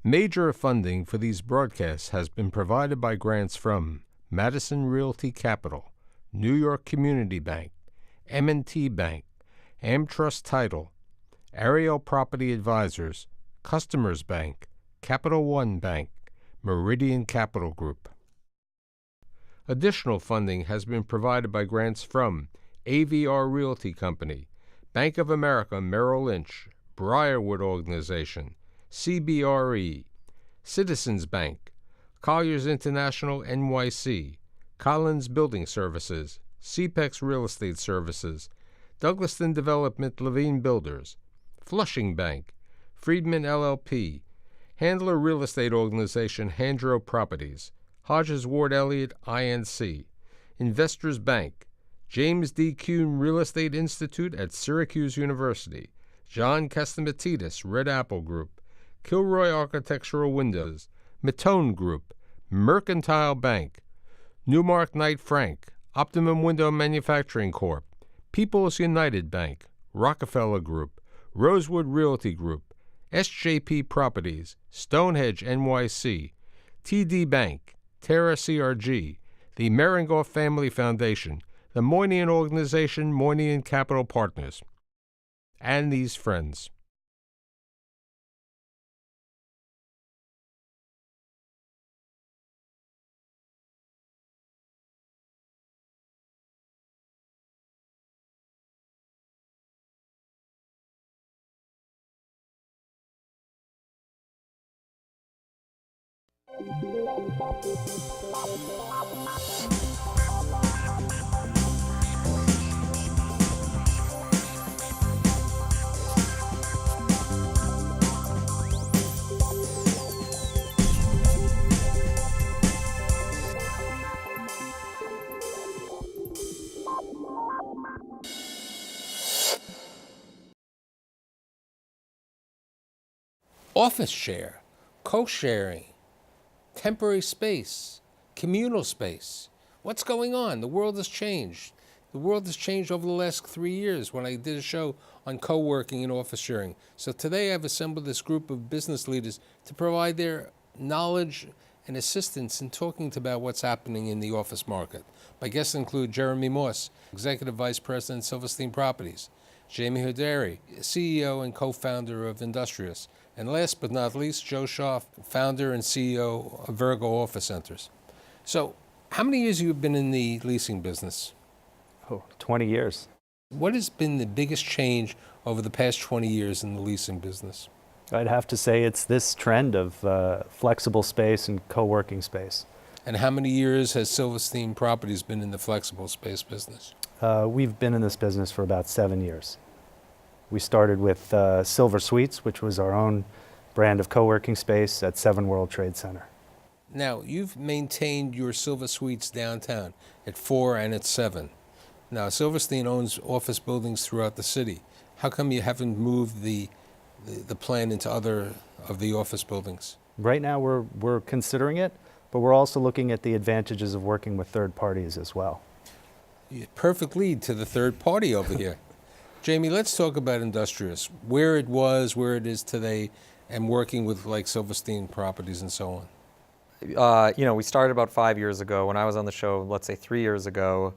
Major funding for these broadcasts has been provided by grants from Madison Realty Capital, New York Community Bank, M&T Bank, AmTrust Title, Ariel Property Advisors, Customers Bank, Capital One Bank, Meridian Capital Group. Additional funding has been provided by grants from AVR Realty Company, Bank of America Merrill Lynch, Briarwood Organization, CBRE, Citizens Bank, Colliers International NYC, Collins Building Services, CPEX Real Estate Services, Douglaston Development Levine Builders, Flushing Bank, Friedman LLP, Handler Real Estate Organization Handro Properties, Hodges Ward Elliott INC, Investors Bank, James D. Kuhn Real Estate Institute at Syracuse University, John Castamatidis Red Apple Group, Kilroy Architectural Windows, Matone Group, Mercantile Bank, Newmark Knight Frank, Optimum Window Manufacturing Corp., People's United Bank, Rockefeller Group, Rosewood Realty Group, SJP Properties, Stonehenge NYC, TD Bank, Terra CRG, the Merengoff Family Foundation, the Moynihan Organization, Moynihan Capital Partners, and these friends. Office share, co-sharing, temporary space, communal space. What's going on? The world has changed. The world has changed over the last 3 years when I did a show on co-working and office sharing. So today I've assembled this group of business leaders to provide their knowledge and assistance in talking about what's happening in the office market. My guests include Jeremy Moss, Executive Vice President, Silverstein Properties, Jamie Hoderi, CEO and co-founder of Industrious, and last but not least, Joe Schaaf, founder and CEO of Virgo Office Centers. So, how many years have you been in the leasing business? 20 years. What has been the biggest change over the past 20 years in the leasing business? I'd have to say it's this trend of flexible space and co-working space. And how many years has Silverstein Properties been in the flexible space business? We've been in this business for about 7 years. We started with Silver Suites, which was our own brand of co-working space at 7 World Trade Center. Now, you've maintained your Silver Suites downtown at 4 and at 7. Now, Silverstein owns office buildings throughout the city. How come you haven't moved the plan into other of the office buildings? Right now we're considering it, but we're also looking at the advantages of working with third parties as well. Perfect lead to the third party over here. Jamie, let's talk about Industrious, where it was, where it is today, and working with like Silverstein Properties and so on. We started about 5 years ago. When I was on the show, let's say 3 years ago,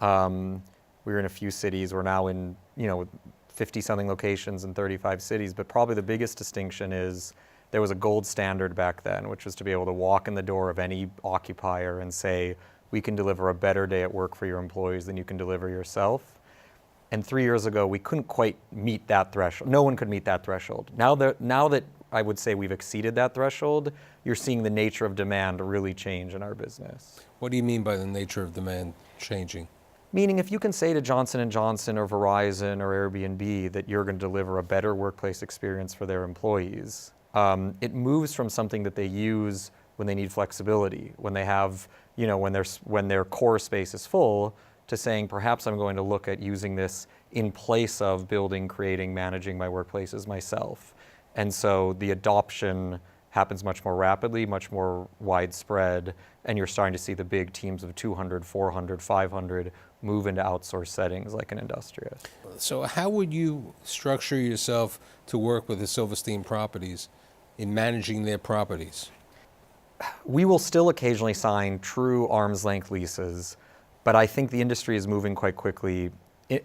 we were in a few cities. We're now in, 50-something locations in 35 cities. But probably the biggest distinction is there was a gold standard back then, which was to be able to walk in the door of any occupier and say, we can deliver a better day at work for your employees than you can deliver yourself. And 3 years ago, we couldn't quite meet that threshold. No one could meet that threshold. Now that I would say we've exceeded that threshold, you're seeing the nature of demand really change in our business. What do you mean by the nature of demand changing? Meaning if you can say to Johnson & Johnson or Verizon or Airbnb that you're going to deliver a better workplace experience for their employees, it moves from something that they use when they need flexibility, when they have, when their core space is full, to saying perhaps I'm going to look at using this in place of building, creating, managing my workplaces myself. And so the adoption happens much more rapidly, much more widespread, and you're starting to see the big teams of 200, 400, 500 move into outsourced settings like an Industrious. So how would you structure yourself to work with the Silverstein Properties in managing their properties? We will still occasionally sign true arm's length leases, but I think the industry is moving quite quickly,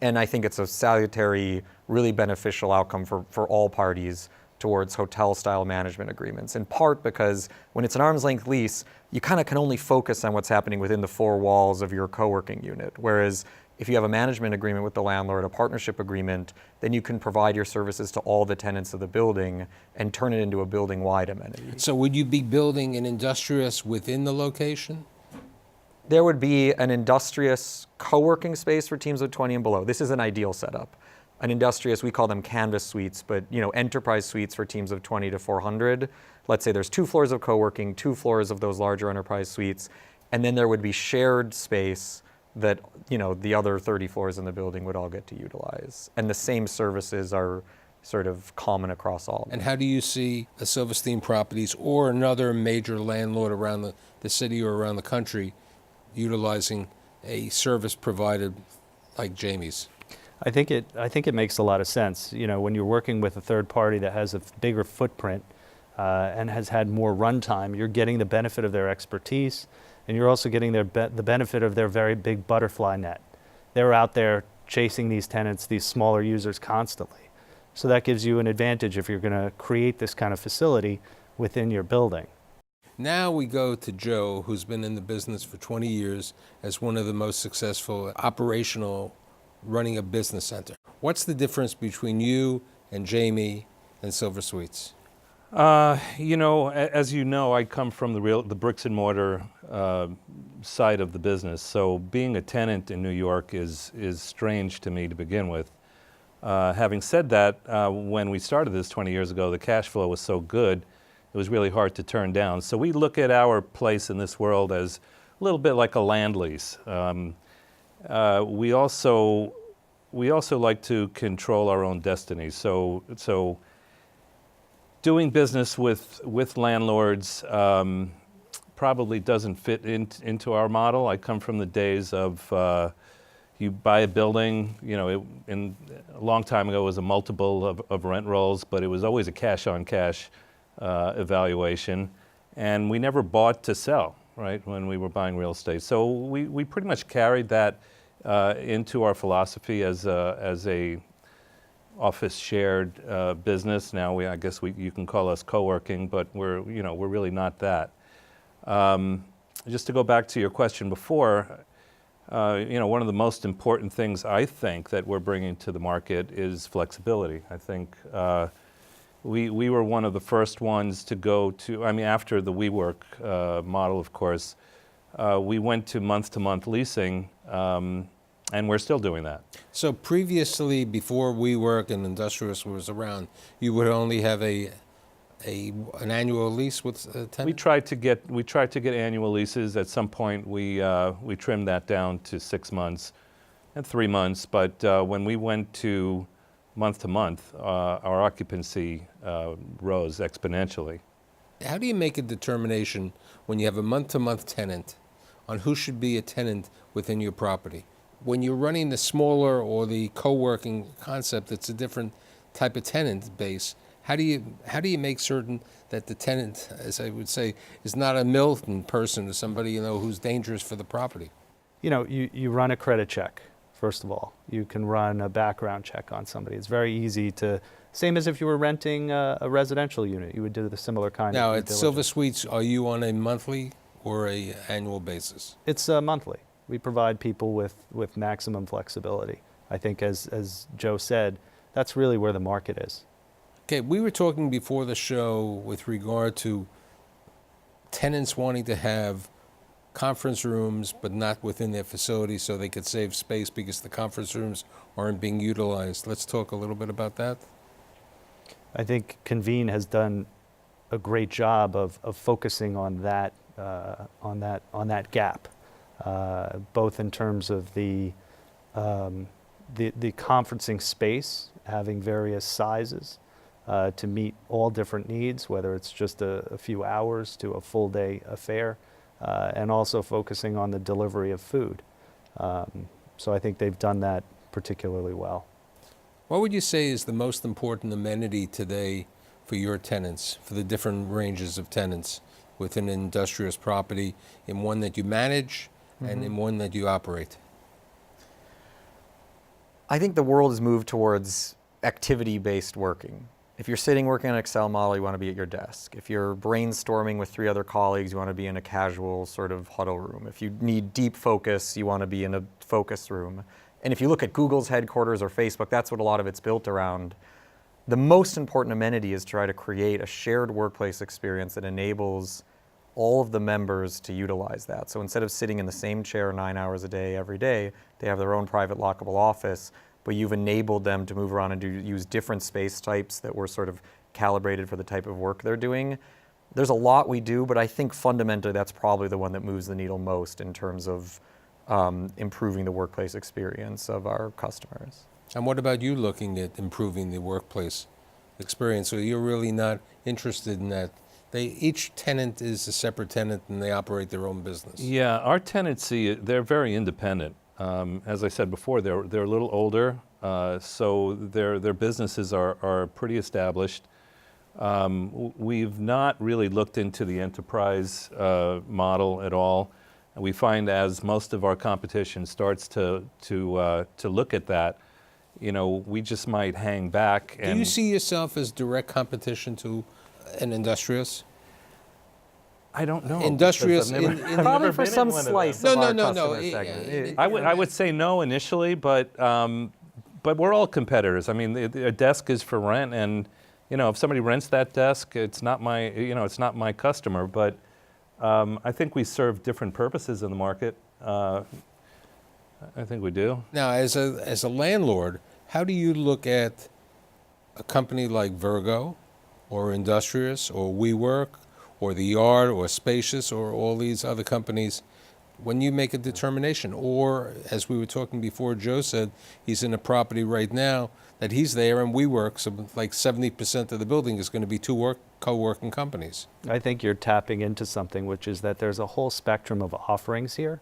and I think it's a salutary, really beneficial outcome for all parties towards hotel-style management agreements, in part because when it's an arm's length lease, you kind of can only focus on what's happening within the four walls of your co-working unit, whereas if you have a management agreement with the landlord, a partnership agreement, then you can provide your services to all the tenants of the building and turn it into a building-wide amenity. So would you be building an industrious within the location? There would be an industrious co-working space for teams of 20 and below. This is an ideal setup. An industrious, we call them canvas suites, but enterprise suites for teams of 20 to 400. Let's say there's 2 floors of co-working, 2 floors of those larger enterprise suites, and then there would be shared space that the other 30 floors in the building would all get to utilize. And the same services are sort of common across all of them. And how do you see a Silverstein Properties or another major landlord around the city or around the country utilizing a service provided like Jamie's? I think it makes a lot of sense. When you're working with a third party that has a bigger footprint and has had more runtime, you're getting the benefit of their expertise, and you're also getting the benefit of their very big butterfly net. They're out there chasing these tenants, these smaller users constantly. So that gives you an advantage if you're going to create this kind of facility within your building. Now we go to Joe, who's been in the business for 20 years as one of the most successful operational running a business center. What's the difference between you and Jamie and Silver Suites? As you know, I come from the bricks and mortar side of the business. So being a tenant in New York is strange to me to begin with. Having said that, when we started this 20 years ago, the cash flow was so good, it was really hard to turn down. So we look at our place in this world as a little bit like a land lease. We also like to control our own destiny. So doing business with landlords probably doesn't fit into our model. I come from the days of you buy a building, a long time ago it was a multiple of rent rolls, but it was always a cash-on-cash evaluation. And we never bought to sell, right, when we were buying real estate. So we pretty much carried that into our philosophy as a office shared business. Now I guess you can call us co-working, but we're really not that. Just to go back to your question before, one of the most important things I think that we're bringing to the market is flexibility. I think we were one of the first ones to go to, after the WeWork model, of course, we went to month month and we're still doing that. So previously, before WeWork and Industrious was around, you would only have an annual lease with a tenant? We tried to get annual leases. At some point, we trimmed that down to 6 months and 3 months. But when we went to month, our occupancy rose exponentially. How do you make a determination when you have a month-to-month tenant on who should be a tenant within your property? When you're running the smaller or the co-working concept, it's a different type of tenant base. How do you make certain that the tenant, as I would say, is not a Milton person or somebody who's dangerous for the property? You run a credit check, first of all. You can run a background check on somebody. It's very easy to, same as if you were renting a residential unit, you would do the similar kind now, of due at diligence. Silver Suites, are you on a monthly or a annual basis? It's monthly. We provide people with maximum flexibility. I think, as Joe said, that's really where the market is. Okay, we were talking before the show with regard to tenants wanting to have conference rooms, but not within their facility so they could save space because the conference rooms aren't being utilized. Let's talk a little bit about that. I think Convene has done a great job of focusing on that gap, both in terms of the conferencing space, having various sizes to meet all different needs, whether it's just a few hours to a full day affair, and also focusing on the delivery of food. So I think they've done that particularly well. What would you say is the most important amenity today for your tenants, for the different ranges of tenants within an industrious property, in one that you manage and in one that you operate? I think the world has moved towards activity-based working. If you're sitting working on an Excel model, you want to be at your desk. If you're brainstorming with 3 other colleagues, you want to be in a casual sort of huddle room. If you need deep focus, you want to be in a focus room. And if you look at Google's headquarters or Facebook, that's what a lot of it's built around. The most important amenity is to try to create a shared workplace experience that enables all of the members to utilize that. So instead of sitting in the same chair 9 hours a day every day, they have their own private lockable office, but you've enabled them to move around and use different space types that were sort of calibrated for the type of work they're doing. There's a lot we do, but I think fundamentally that's probably the one that moves the needle most in terms of improving the workplace experience of our customers. And what about you looking at improving the workplace experience? So you're really not interested in that? Each tenant is a separate tenant and they operate their own business. Yeah, our tenancy, they're very independent. As I said before, they're a little older, so their businesses are pretty established. We've not really looked into the enterprise model at all. We find as most of our competition starts to look at that, you know, we just might hang back. Do you see yourself as direct competition to an industrious? I don't know. Industrious Probably for some slice of our customer segment. I would say no initially, but we're all competitors. I mean, a desk is for rent, and you know, if somebody rents that desk, it's not my customer. But I think we serve different purposes in the market. I think we do. Now, as a landlord, how do you look at a company like Virgo, or Industrious, or WeWork, or The Yard, or Spacious, or all these other companies, when you make a determination? Or, as we were talking before, Joe said he's in a property right now that he's there, and WeWork, so like 70% of the building is going to be co-working companies. I think you're tapping into something, which is that there's a whole spectrum of offerings here,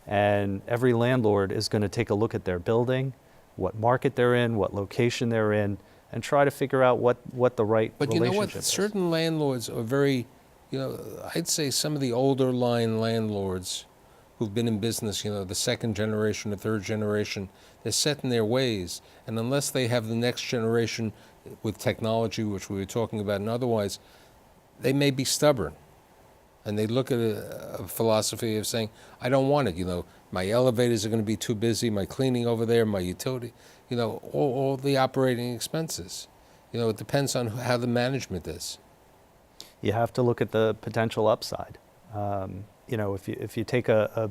and every landlord is going to take a look at their building, what market they're in, what location they're in, and try to figure out what the right But you know relationship what? is. Certain landlords are very, you know, I'd say some of the older line landlords who've been in business, you know, the second generation, the third generation, they're set in their ways. And unless they have the next generation with technology, which we were talking about, and otherwise, they may be stubborn. And they look at a philosophy of saying, I don't want it, you know, my elevators are going to be too busy, my cleaning over there, my utility, you know, all the operating expenses. You know, it depends on how the management is. You have to look at the potential upside. You know, if you take a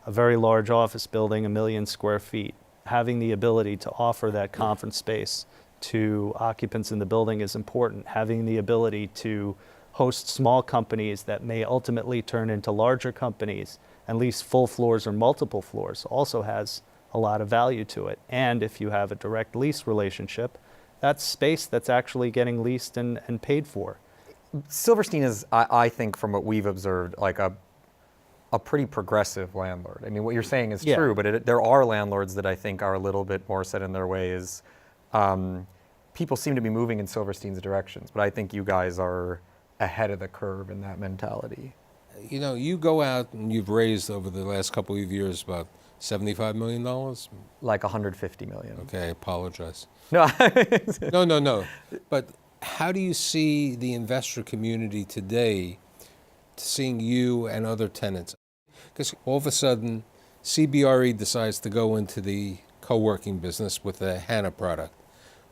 very large office building, 1 million square feet, having the ability to offer that conference space to occupants in the building is important. Having the ability to host small companies that may ultimately turn into larger companies and lease full floors or multiple floors also has a lot of value to it. And if you have a direct lease relationship, that's space that's actually getting leased and paid for. Silverstein is, I think, from what we've observed, like a pretty progressive landlord. I mean, what you're saying is true, but there are landlords that I think are a little bit more set in their ways. People seem to be moving in Silverstein's directions, but I think you guys are ahead of the curve in that mentality. You know, you go out and you've raised over the last couple of years about $75 million? Like 150 million. Okay, I apologize. No. No. But how do you see the investor community today seeing you and other tenants? Because all of a sudden, CBRE decides to go into the co-working business with the HANA product.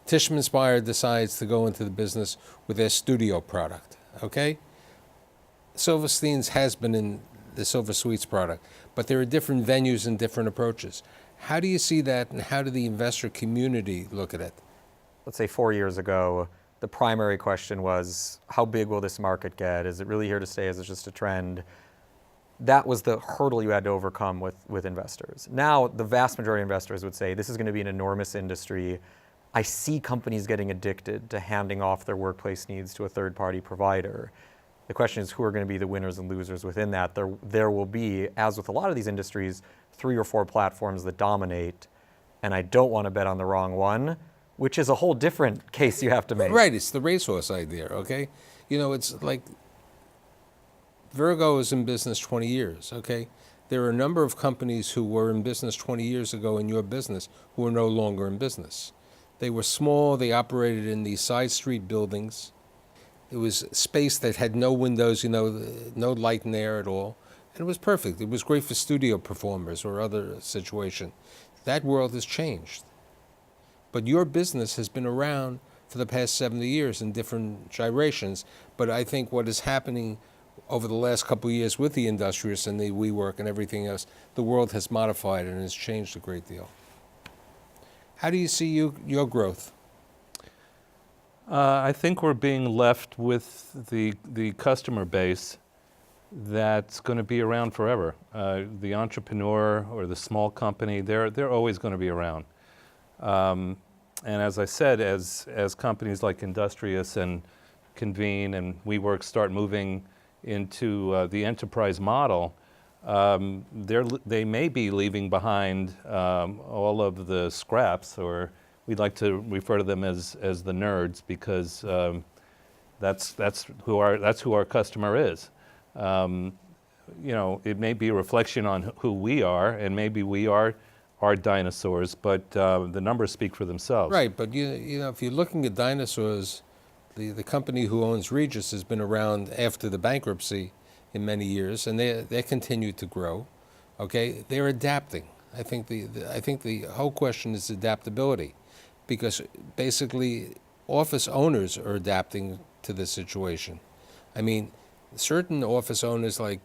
Tishman Speyer decides to go into the business with their studio product, okay? Silverstein's has been in the Silver Suites product, but there are different venues and different approaches. How do you see that, and how do the investor community look at it? Let's say 4 years ago, the primary question was, how big will this market get? Is it really here to stay? Is it just a trend? That was the hurdle you had to overcome with investors. Now, the vast majority of investors would say, this is going to be an enormous industry. I see companies getting addicted to handing off their workplace needs to a third-party provider. The question is, who are going to be the winners and losers within that? There will be, as with a lot of these industries, 3 or 4 platforms that dominate, and I don't want to bet on the wrong one, which is a whole different case you have to make. Right, it's the racehorse idea, okay? You know, it's like Virgo is in business 20 years, okay? There are a number of companies who were in business 20 years ago in your business who are no longer in business. They were small, they operated in these side street buildings. It was space that had no windows, you know, no light and air at all. And it was perfect. It was great for studio performers or other situation. That world has changed. But your business has been around for the past 70 years in different gyrations. But I think what is happening over the last couple of years with the industrious and the WeWork and everything else, the world has modified and has changed a great deal. How do you see your growth? I think we're being left with the customer base that's going to be around forever. The entrepreneur or the small company, they're always going to be around. And as I said, as companies like Industrious and Convene and WeWork start moving into the enterprise model, they may be leaving behind all of the scraps, or we'd like to refer to them as the nerds, because that's who our customer is. You know, it may be a reflection on who we are, and maybe we are dinosaurs, but the numbers speak for themselves. Right, but you know, if you're looking at dinosaurs, the company who owns Regis has been around after the bankruptcy in many years, and they continue to grow. Okay, they're adapting. I think the whole question is adaptability, because basically office owners are adapting to this situation. I mean, certain office owners like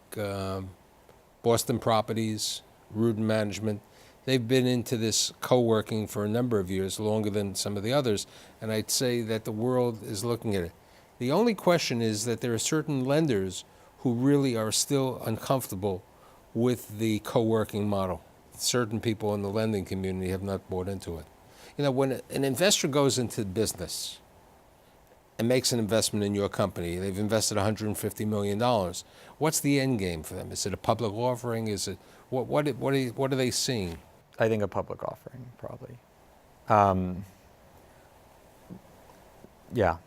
Boston Properties, Rudin Management, they've been into this co-working for a number of years, longer than some of the others, and I'd say that the world is looking at it. The only question is that there are certain lenders who really are still uncomfortable with the co-working model. Certain people in the lending community have not bought into it. You know, when an investor goes into business and makes an investment in your company, they've invested $150 million. What's the end game for them? Is it a public offering? Is it what are they seeing? I think a public offering, probably. Yeah.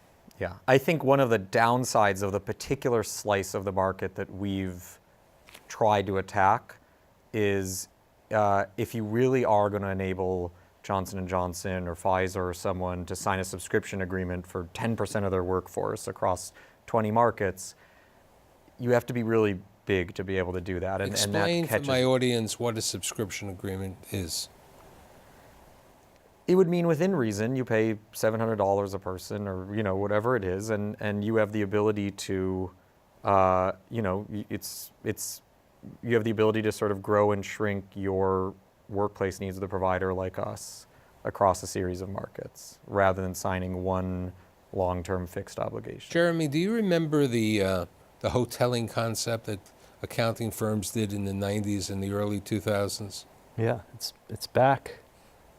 I think one of the downsides of the particular slice of the market that we've tried to attack is if you really are going to enable Johnson & Johnson or Pfizer or someone to sign a subscription agreement for 10% of their workforce across 20 markets, you have to be really big to be able to do that. Explain to my audience what a subscription agreement is. It would mean within reason you pay $700 a person, or whatever it is, and you have the ability to, you have the ability to sort of grow and shrink your workplace needs of the provider like us across a series of markets, rather than signing one long-term fixed obligation. Jeremy, do you remember the hoteling concept that accounting firms did in the 90s and the early 2000s? Yeah, it's back.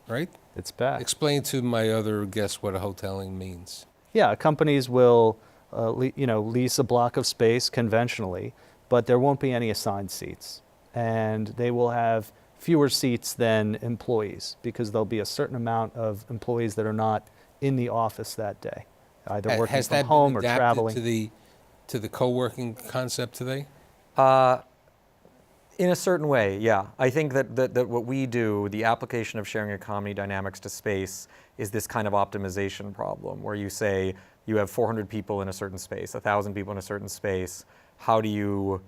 Right? It's back. Explain to my other guests what a hoteling means. Yeah, companies will lease a block of space conventionally, but there won't be any assigned seats. And they will have fewer seats than employees, because there'll be a certain amount of employees that are not in the office that day, either working from home or traveling. Has that been adapted to the co-working concept today? In a certain way, yeah. I think that what we do, the application of sharing economy dynamics to space, is this kind of optimization problem where you say you have 400 people in a certain space, 1,000 people in a certain space. How do you,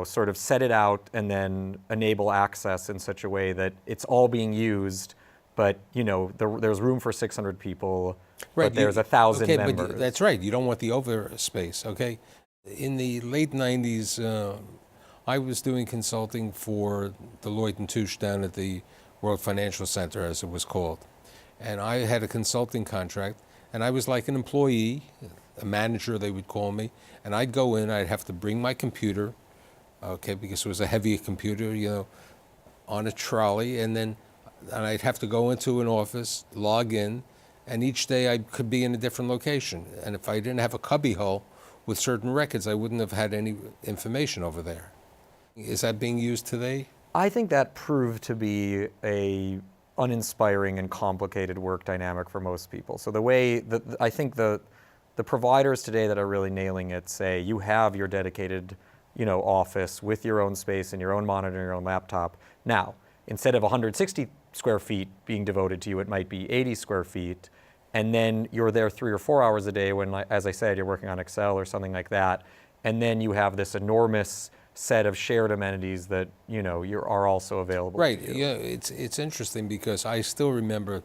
sort of set it out and then enable access in such a way that it's all being used, but there's room for 600 people, right, but there's 1,000 members. But that's right. You don't want the overspace. Okay. In the late 90s. I was doing consulting for Deloitte & Touche down at the World Financial Center, as it was called. And I had a consulting contract, and I was like an employee, a manager, they would call me. And I'd go in, I'd have to bring my computer, okay, because it was a heavy computer, on a trolley. And I'd have to go into an office, log in, and each day I could be in a different location. And if I didn't have a cubbyhole with certain records, I wouldn't have had any information over there. Is that being used today? I think that proved to be a uninspiring and complicated work dynamic for most people. So the way that I think the providers today that are really nailing it say you have your dedicated, office with your own space and your own monitor, your own laptop. Now, instead of 160 square feet being devoted to you, it might be 80 square feet. And then you're there 3 or 4 hours a day when, as I said, you're working on Excel or something like that. And then you have this enormous set of shared amenities that, are also available Right. to you. Yeah, it's interesting because I still remember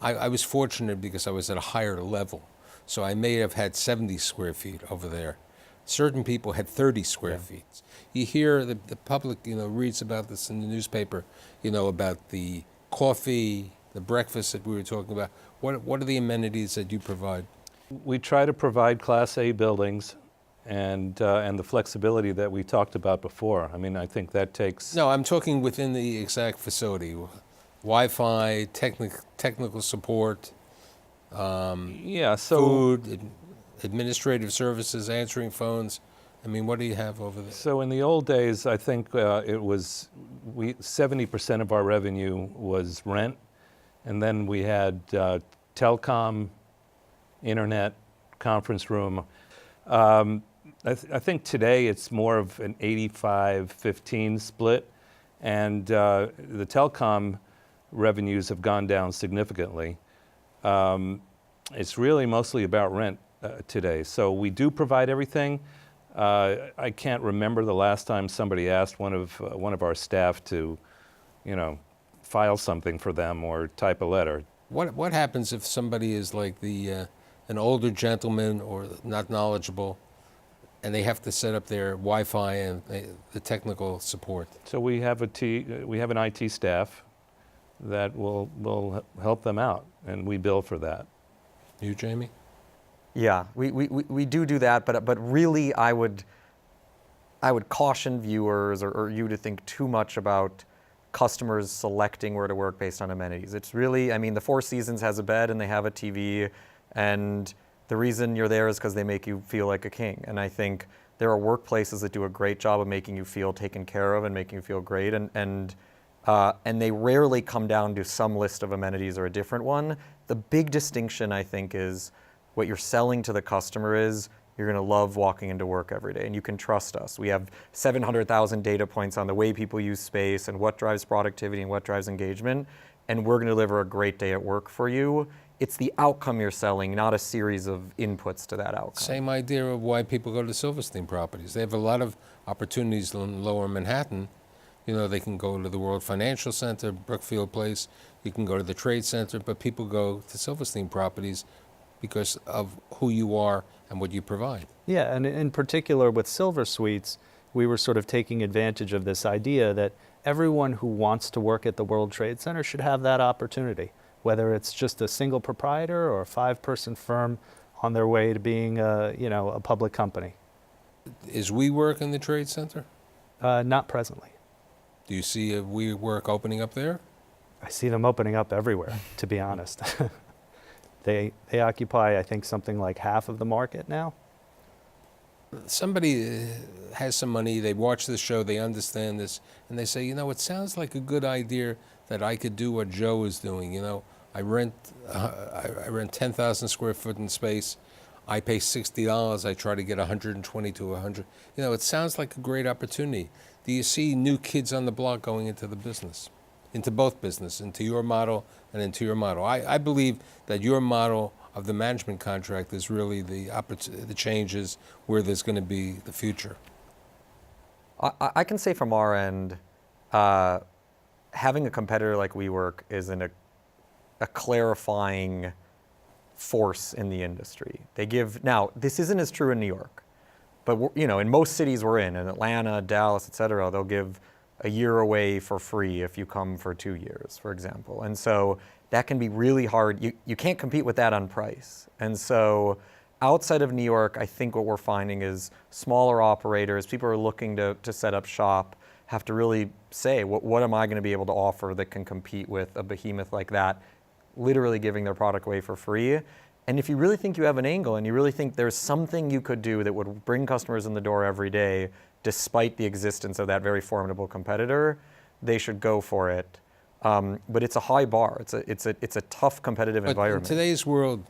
I was fortunate because I was at a higher level. So I may have had 70 square feet over there. Certain people had 30 square feet. You hear the public, reads about this in the newspaper, about the coffee, the breakfast that we were talking about. What are the amenities that you provide? We try to provide Class A buildings and the flexibility that we talked about before. I mean, I think that takes... No, I'm talking within the exact facility. Wi-Fi, technical support, Yeah, so... food, administrative services, answering phones. I mean, what do you have over there? So in the old days, I think it was 70% of our revenue was rent, and then we had telecom, internet, conference room. I think today it's more of an 85-15 split, and the telecom revenues have gone down significantly. It's really mostly about rent today. So we do provide everything. I can't remember the last time somebody asked one of our staff to, file something for them or type a letter. What happens if somebody is like an older gentleman or not knowledgeable, and they have to set up their Wi-Fi and the technical support? So we have an IT staff that will help them out, and we bill for that. You, Jamie? Yeah, we do that, but really I would caution viewers or you to think too much about customers selecting where to work based on amenities. It's really, the Four Seasons has a bed and they have a TV, and the reason you're there is because they make you feel like a king. And I think there are workplaces that do a great job of making you feel taken care of and making you feel great, and they rarely come down to some list of amenities or a different one. The big distinction, I think, is what you're selling to the customer is you're going to love walking into work every day, and you can trust us. We have 700,000 data points on the way people use space and what drives productivity and what drives engagement, and we're going to deliver a great day at work for you. It's the outcome you're selling, not a series of inputs to that outcome. Same idea of why people go to Silverstein Properties. They have a lot of opportunities in Lower Manhattan. They can go to the World Financial Center, Brookfield Place. You can go to the Trade Center, but people go to Silverstein Properties because of who you are and what you provide. Yeah, and in particular with Silver Suites, we were sort of taking advantage of this idea that everyone who wants to work at the World Trade Center should have that opportunity, whether it's just a single proprietor or a 5-person firm on their way to being a public company. Is WeWork in the Trade Center? Not presently. Do you see a WeWork opening up there? I see them opening up everywhere, to be honest. They occupy, I think, something like half of the market now. Somebody has some money, they watch this show, they understand this, and they say, it sounds like a good idea that I could do what Joe is doing. I rent 10,000 square foot in space. I pay $60. I try to get 120 to 100. It sounds like a great opportunity. Do you see new kids on the block going into the business? Into both business, into your model and into your model. I believe that your model of the management contract is really the changes where there's going to be the future. I can say from our end, having a competitor like WeWork is a clarifying force in the industry. Now, this isn't as true in New York, but in most cities we're in Atlanta, Dallas, et cetera, they'll give a year away for free if you come for 2 years, for example. And so that can be really hard. You can't compete with that on price. And so outside of New York, I think what we're finding is smaller operators, people who are looking to set up shop, have to really say, what am I going to be able to offer that can compete with a behemoth like that, literally giving their product away for free. And if you really think you have an angle and you really think there's something you could do that would bring customers in the door every day, despite the existence of that very formidable competitor, they should go for it. But it's a high bar. It's a tough competitive But environment. in today's world,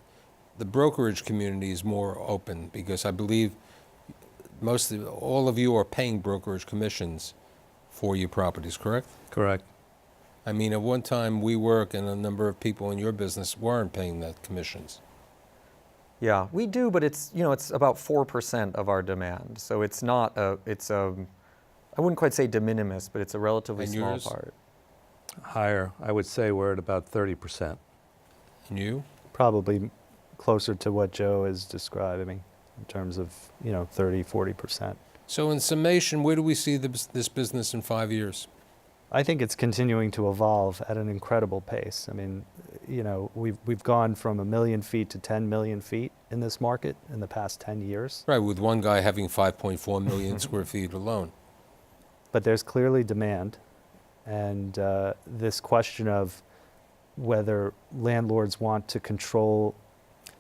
the brokerage community is more open because I believe all of you are paying brokerage commissions for your properties, correct? Correct. I mean, at one time, WeWork and a number of people in your business weren't paying that commissions. Yeah, we do, but it's about 4% of our demand. So it's not I wouldn't quite say de minimis, but it's a relatively And small yours? part. Higher. I would say we're at about 30%. And you? Probably closer to what Joe is describing in terms of, 30, 40%. So in summation, where do we see this business in 5 years? I think it's continuing to evolve at an incredible pace. I mean, we've gone from 1 million feet to 10 million feet in this market in the past 10 years. Right, with one guy having 5.4 million square feet alone. But there's clearly demand, and this question of whether landlords want to control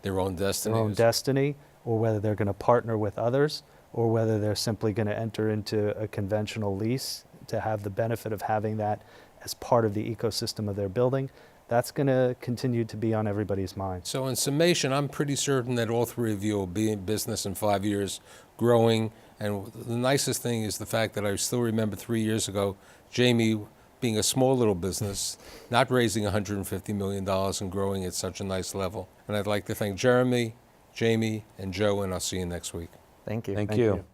Their own destiny. their own destiny, or whether they're going to partner with others, or whether they're simply going to enter into a conventional lease to have the benefit of having that as part of the ecosystem of their building, that's going to continue to be on everybody's mind. So in summation, I'm pretty certain that all three of you will be in business in 5 years, growing. And the nicest thing is the fact that I still remember 3 years ago, Jamie being a small little business, not raising $150 million and growing at such a nice level. And I'd like to thank Jeremy, Jamie, and Joe, and I'll see you next week. Thank you. Thank you.